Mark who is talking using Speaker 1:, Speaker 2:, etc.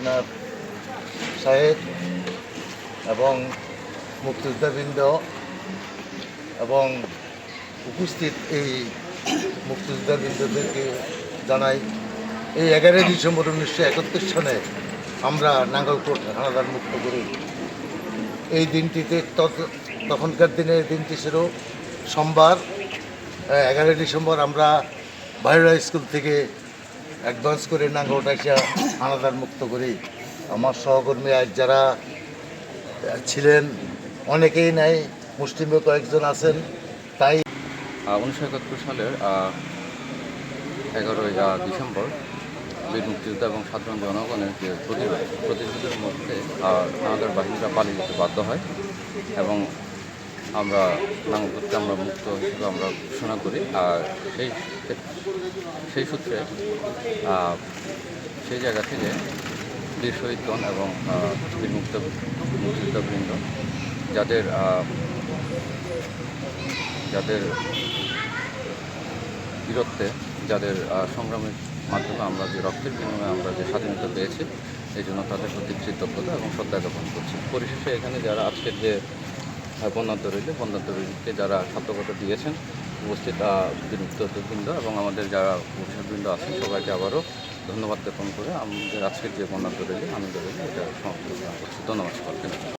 Speaker 1: Commissioner সাহেব এবং মুক্তিযোদ্ধাবৃন্দ এবং উপস্থিত এই মুক্তিযোদ্ধাবৃন্দদেরকে জানাই, এই 11 ডিসেম্বর 1971 সনে আমরা নাঙ্গলকোট হানাদার মুক্ত করি। এই দিনটিতে তখনকার দিনে এই দিনটি ছিল সোমবার। 11 ডিসেম্বর আমরা বাইরা স্কুল থেকে অ্যাডভান্স করে নাঙ্গলকোট আসিয়া হানাদার মুক্ত করি। আমার সহকর্মী আজ যারা ছিলেন অনেকেই নাই, মুসলিমে কয়েকজন আছেন। তাই
Speaker 2: 1971 সালের 11ই ডিসেম্বর বীর মুক্তিযোদ্ধা এবং সাধারণ জনগণের যে প্রতিরোধের মধ্যে আমাদের বাহিনীরা পালিয়ে যেতে বাধ্য হয় এবং আমরা নাঙ্গলকোটকে আমরা মুক্ত হিসেবে আমরা ঘোষণা করি। আর সেই সূত্রে সেই জায়গা থেকে বীর শহীদগণ এবং বীর মুক্তিযোদ্ধাবৃন্দ যাদের বীরত্বে, যাদের সংগ্রামের মাধ্যমে আমরা যে রক্তের বিনিময়ে আমরা যে স্বাধীনতা পেয়েছি, এই জন্য তাদের প্রতি কৃতজ্ঞতা এবং শ্রদ্ধা জ্ঞাপন করছি। পরিশেষে এখানে যারা আজকের যে বন্যান্তরীকে যারা সার্থকতা দিয়েছেন, উপস্থিত বীর মুক্তিযোদ্ধাবৃন্দ এবং আমাদের যারা অফিসারবৃন্দ আছেন, সবাইকে আবারও ধন্যবাদ জ্ঞাপন করে আমাদের আজকের যে বন্যান্তরী আনন্দ রইল এটা সমাপ্ত করছি। ধন্যবাদ সকলকে।